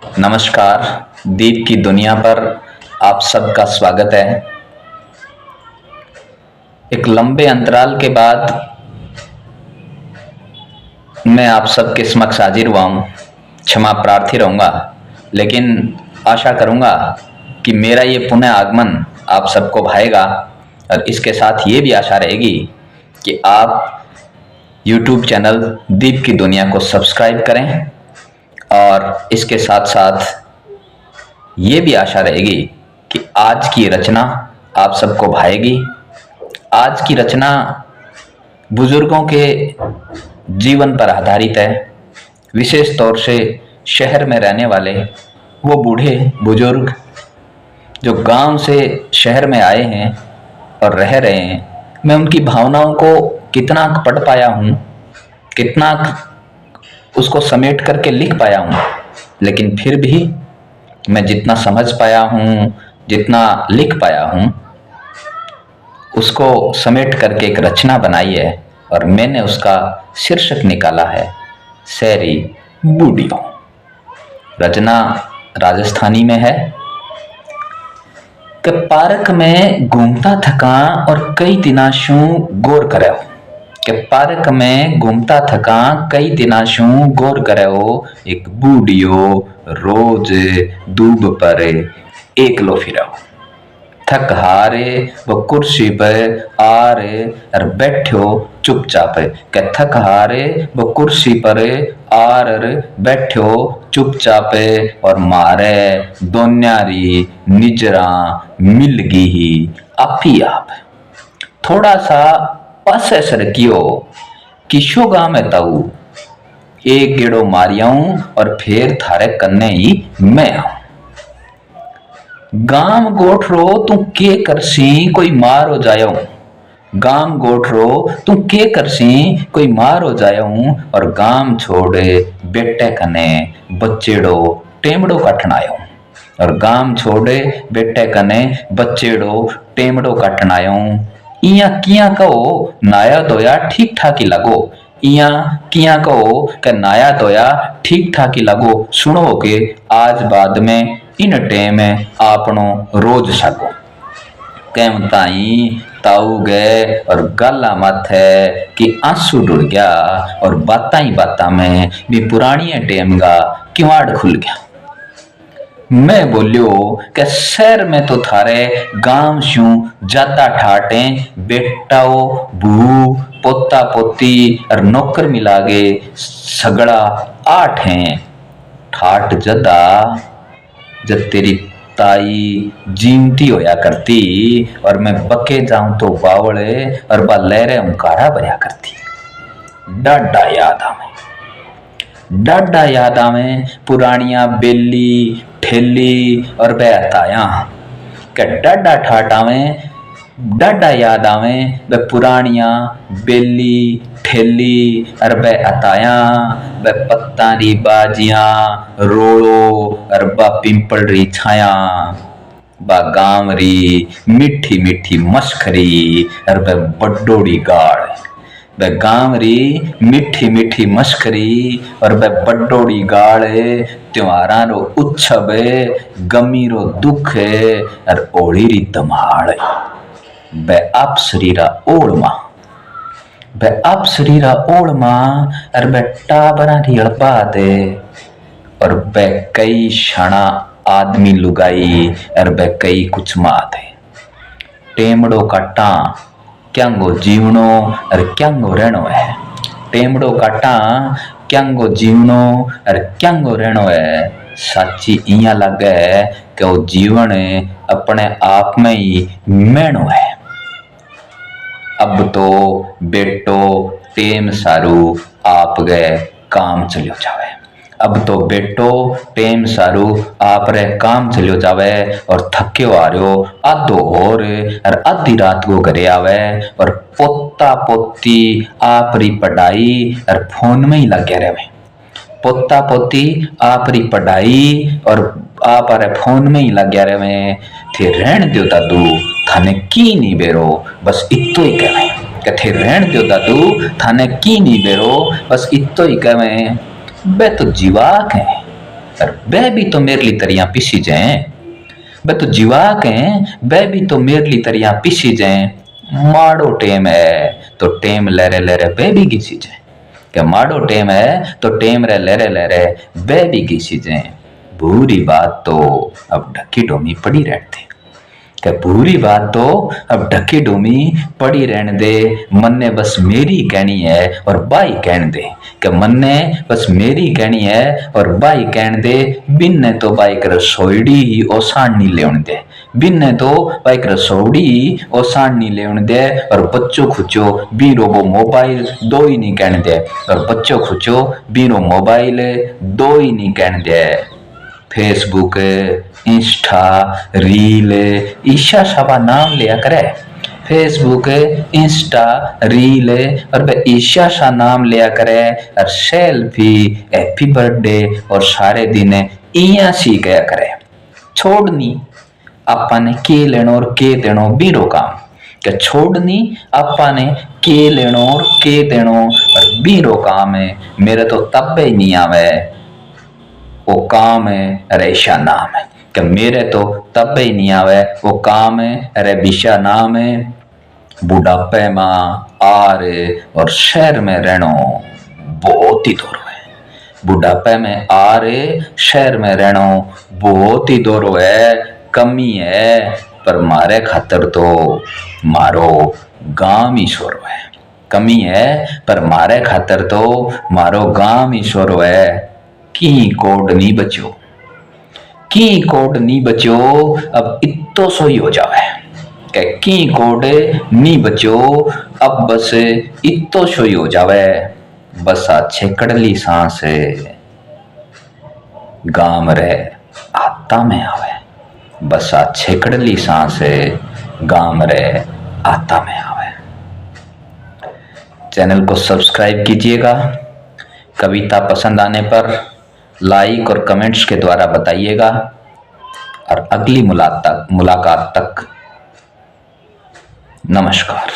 नमस्कार। दीप की दुनिया पर आप सबका स्वागत है। एक लंबे अंतराल के बाद मैं आप सबके समक्ष हाजिर हुआ हूँ। क्षमा प्रार्थी रहूँगा, लेकिन आशा करूँगा कि मेरा ये पुनः आगमन आप सबको भाएगा। और इसके साथ ये भी आशा रहेगी कि आप YouTube चैनल दीप की दुनिया को सब्सक्राइब करें। और इसके साथ साथ ये भी आशा रहेगी कि आज की रचना आप सबको भाएगी। आज की रचना बुजुर्गों के जीवन पर आधारित है। विशेष तौर से शहर में रहने वाले वो बूढ़े बुजुर्ग जो गांव से शहर में आए हैं और रह रहे हैं, मैं उनकी भावनाओं को कितना पढ़ पाया हूँ, कितना उसको समेट करके लिख पाया हूँ, लेकिन फिर भी मैं जितना समझ पाया हूँ, जितना लिख पाया हूँ, उसको समेट करके एक रचना बनाई है। और मैंने उसका शीर्षक निकाला है सैरी बूढ़ियों। रचना राजस्थानी में है कि पार्क में घूमता थका और कई दिना शू गौर करे हो। कि पार्क में घूमता थका कई दिना शू गौर करे हो, एक बूढ़ियो रोज दूब पर एकलो फिरो। थक हारे वो कुर्सी पर आरे और बैठो चुपचाप। के थक हारे वो कुर्सी पर आर बैठो चुपचाप और मारे दोन्यारी निजरा मिलगी ही आप ही आप। थोड़ा सा पासे सरकियो किशो गाँव में ताऊ, एक गेड़ो मारियाऊं और फिर थारे कन्ने ही मैं आऊं। गाम गोठरो तू के करसी कोई मार हो जायो। गाम गोठरो तू के करसी कोई मार हो जायो। और गाम छोड़े बेटे कने बच्चेड़ो टेमड़ो काटन आयो। और गाम छोड़े बेटे कने बच्चेड़ो टेमड़ो काटन आयो। इया किया कहो नाया धोया ठीक ठाक ही लगो। इया किया कहो कि नाया धोया ठीक ठाक ही लगो। सुनो के आज बाद में इन टेम आपनो रोज सको। कैम ताई ताऊ गए और गला माथे कि आंसू डुल गया। और बाता ही बाता में भी पुरानी टेम का किवाड़ खुल गया। मैं बोलियो कि शहर में तो थारे गांव शू ज्यादा ठाटे बेटाओ बू पोता पोती और नौकर मिलागे सगड़ा 8 हैं। ठाट जदा जब तेरी ताई जीमती होया करती और मैं बके जाऊं तो बावले और बा लहरे उंकारा भरिया करती। डाडा याद आवे पुरानिया बेली ठेली और बेताया। के डाडा ठाट आवे डाडा याद आवे वे पुरानिया बेली ठेली और बे अताया। बे पत्तारी बाजियां रोड़ो और बा पिंपल री छाया। बा गांव री मीठी मीठी मस्खरी और बे बड्डोड़ी गाड़। बे गांव री मीठी मीठी मस्खरी और बे बड्डोड़ी गाड़। त्योहारा रो उत्सव गमी रो दुख और ओड़ी री धमाड़। बे आप शरीरा ओड़मा बे आप शरीरा ओड़मा और बे टाबरा री अड़पा दे। और बे कई क्षणा आदमी लुगाई और बे कई कुछ मात है। टेमड़ो काटा क्यांगो जीवनो और क्यांगो रहनो है। टेमड़ो काटा क्यांगो जीवनो और क्यांगो रहनो है। साची इया लगे कि वो जीवन अपने आप में ही मैनो है। अब तो बेटो टेम सारू आप गए काम चलियो जावे। अब तो बेटो टेम सारू आप रे काम चलियो जावे। और थक्यो आ रहो आधो और आधी रात को घरे आवे। और पोता पोती आप री पढ़ाई और फोन में ही लगे रहे। पोता पोती आप री पढ़ाई और आप अरे फोन में ही लगे रहे। थे रहन दो दादू थाने की नहीं बेरो बस इतो ही कहे। कथे रहन दो दादू थाने की नहीं बेरो बस इतो ही कहे। बे तो जीवाक है। और वह भी तो मेरे लिए तरियां पिसी जाए। वह तो जीवा के वह भी तो मेरे लिए तरियां पिसी जाए। माड़ो टेम है तो टेम लहरे लहरे वह भी घिसी जाए। क्या माड़ो टेम है तो टेम रे लहरे लहरे वह भी घिसी जाए। बुरी बात तो अब ढकी ढोमी पड़ी रहती। क्या बुरी बात तो अब ढकी ढूमी पड़ी रहने दे। मन ने बस मेरी कहनी है और बाई कहने दे। क्या मन ने बस मेरी कहनी है और बाई कहने दे। बिन ने तो बाई कर रसोईडी ओसाण नहीं लेने दे। बिन ने तो बाई कर रसोईडी ओसाण नहीं लेने दे। और बच्चों खुचो बीरो वो मोबाइल दो ही नहीं कहने दे। और बच्चों खुचो बीरो मोबाइल दो ही नहीं कहने दे। फेसबुक इंस्टा रील ईशा शाबा नाम लिया करे। फेसबुक इंस्टा रील और वह ईशा सा नाम लिया करे। और सेल्फी हैप्पी बर्थडे और सारे दिन इया सी कया करे। छोड़नी आपा ने के लेनो और के देनो बीरो काम। क्या छोड़नी आपा ने के लेनो और के देनो और बीरो काम है। मेरे तो तब ही नहीं आवे वो काम है रेशा नाम है। कि मेरे तो तब ही नहीं आवे वो काम है अरे बिशा नाम है। बुढ़ापे में आर और शहर में रहनो बहुत ही दूर है। बुढ़ापे में आर शहर में रहनो बहुत ही दूर है। कमी है पर मारे खातर तो मारो गांव ही सोरो है। कमी है पर मारे खातर तो मारो गांव ही सोरो है। की कोड नहीं बचो की कोड नहीं बचो अब इतो सो ही हो जावे। की कोड नहीं बचो अब बस इतो सो ही हो जावे। बस आ छेकड़ली सांस गाम रे आता में आवे। बस आ छेकड़ली सांस गाम रे आता में आवे। चैनल को सब्सक्राइब कीजिएगा। कविता पसंद आने पर लाइक और कमेंट्स के द्वारा बताइएगा। और अगली मुलाकात तक नमस्कार।